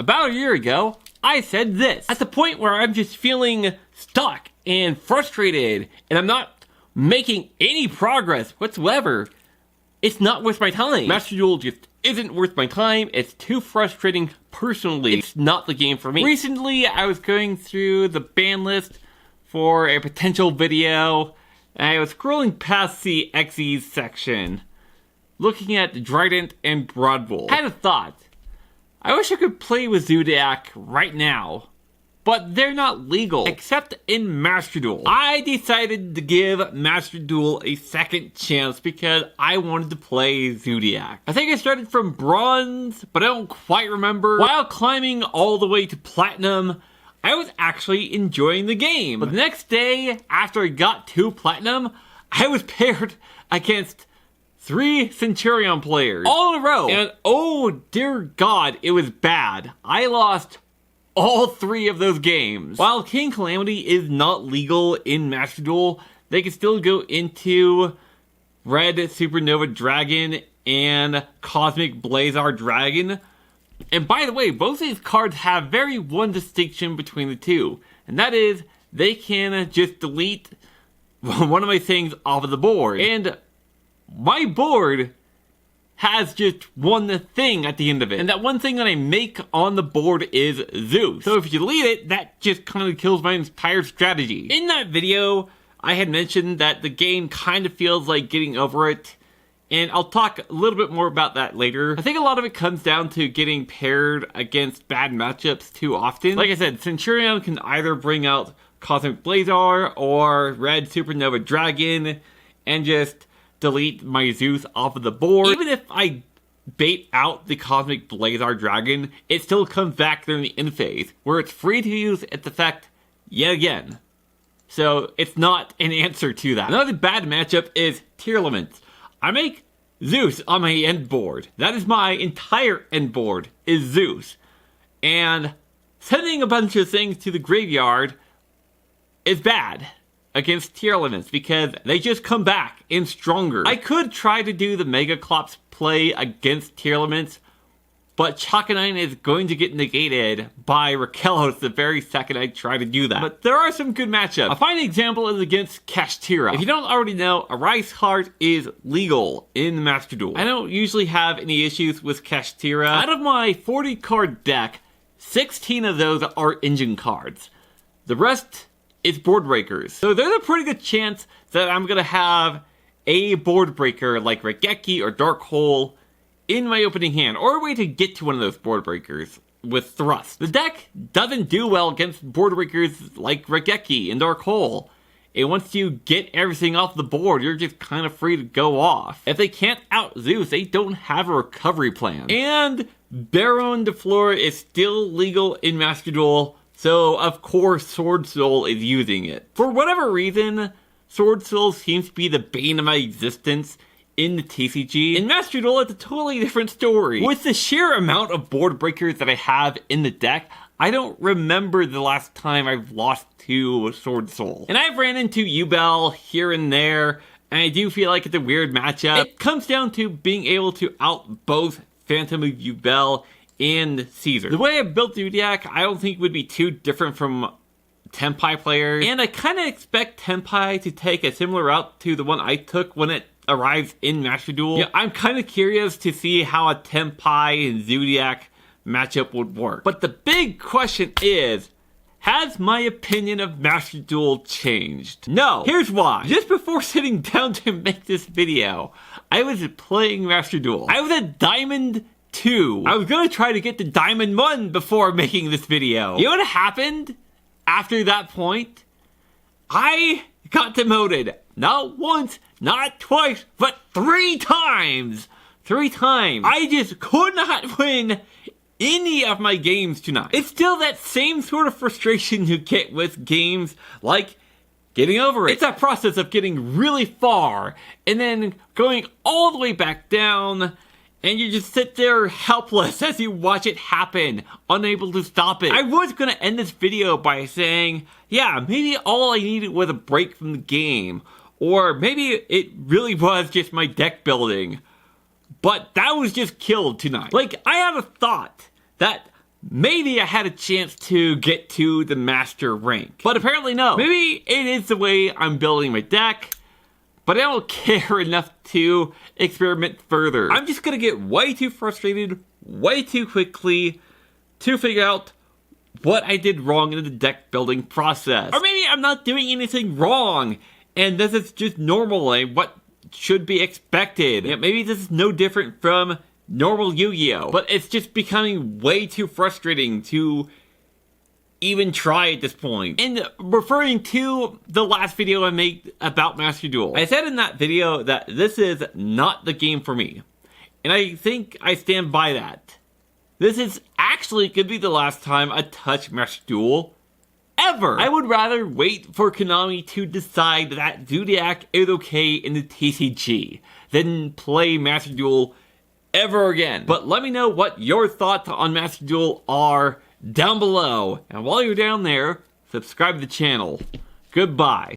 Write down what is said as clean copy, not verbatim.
About a year ago, I said this. At the point where I'm just feeling stuck and frustrated, and I'm not making any progress whatsoever, it's not worth my time. Master Duel just isn't worth my time. It's too frustrating personally. It's not the game for me. Recently, I was going through the ban list for a potential video, and I was scrolling past the Xyz section, looking at Trident and Broadwool. I had a thought. I wish I could play with Zodiac right now, but they're not legal, except in Master Duel. I decided to give Master Duel a second chance because I wanted to play Zodiac. I think I started from Bronze, but I don't quite remember. While climbing all the way to Platinum, I was actually enjoying the game. But the next day, after I got to Platinum, I was paired against 3 Centur-ION players all in a row. And oh dear God, it was bad. I lost all 3 of those games. While King Calamity is not legal in Master Duel, they can still go into Red Supernova Dragon and Cosmic Blazar Dragon. And by the way, both these cards have very one distinction between the two, and that is they can just delete one of my things off of the board. And my board has just one thing at the end of it. And that one thing that I make on the board is Zeus. So if you delete it, that just kind of kills my entire strategy. In that video, I had mentioned that the game kind of feels like getting over it. And I'll talk a little bit more about that later. I think a lot of it comes down to getting paired against bad matchups too often. Like I said, Centur-ION can either bring out Cosmic Blazar or Red Supernova Dragon and just delete my Zeus off of the board. Even if I bait out the Cosmic Blazar Dragon, it still comes back during the end phase, where it's free to use its effect yet again. So it's not an answer to that. Another bad matchup is Tearlaments. I make Zeus on my end board. That is my entire end board, is Zeus. And sending a bunch of things to the graveyard is bad against Tearlaments because they just come back in stronger. I could try to do the Mega Clops play against Tearlaments, but Chakanine is going to get negated by Rakelos the very second I try to do that. But there are some good matchups. A fine example is against Kashtira. If you don't already know, Arise Heart is legal in Master Duel. I don't usually have any issues with Kashtira. Out of my 40 card deck, 16 of those are engine cards. The rest is board breakers. So there's a pretty good chance that I'm gonna have a board breaker like Regeki or Dark Hole in my opening hand, or a way to get to one of those board breakers with Thrust. The deck doesn't do well against board breakers like Regeki and Dark Hole. And once you get everything off the board, you're just kind of free to go off. If they can't out Zeus, they don't have a recovery plan. And Baron de Flora is still legal in Master Duel, so of course Sword Soul is using it. For whatever reason, Sword Soul seems to be the bane of my existence in the TCG. In Master Duel, it's a totally different story. With the sheer amount of board breakers that I have in the deck, I don't remember the last time I've lost to Sword Soul. And I've ran into Yubel here and there, and I do feel like it's a weird matchup. It comes down to being able to out both Phantom of Yubel and Caesar. The way I built Zodiac, I don't think would be too different from Tenpai players. And I kind of expect Tenpai to take a similar route to the one I took when it arrives in Master Duel. Yeah, I'm kind of curious to see how a Tenpai and Zodiac matchup would work. But the big question is, has my opinion of Master Duel changed? No. Here's why. Just before sitting down to make this video, I was playing Master Duel. I was at Diamond 2. I was gonna try to get to Diamond 1 before making this video. You know what happened after that point? I got demoted. Not once, not twice, but 3 times. 3 times. I just could not win any of my games tonight. It's still that same sort of frustration you get with games like getting over it. It's a process of getting really far and then going all the way back down, and you just sit there helpless as you watch it happen, unable to stop it. I was gonna end this video by saying, yeah, maybe all I needed was a break from the game, or maybe it really was just my deck building. But that was just killed tonight. Like, I had a thought that maybe I had a chance to get to the master rank. But apparently no. Maybe it is the way I'm building my deck, but I don't care enough to experiment further. I'm just gonna get way too frustrated way too quickly to figure out what I did wrong in the deck building process. Or maybe I'm not doing anything wrong, and this is just normal and what should be expected. Yeah, maybe this is no different from normal Yu-Gi-Oh! But it's just becoming way too frustrating to even try at this point. And referring to the last video I made about Master Duel, I said in that video that this is not the game for me. And I think I stand by that. This is actually could be the last time I touch Master Duel ever. I would rather wait for Konami to decide that Zodiac is okay in the TCG than play Master Duel ever again. But let me know what your thoughts on Master Duel are down below. And while you're down there, subscribe to the channel. Goodbye.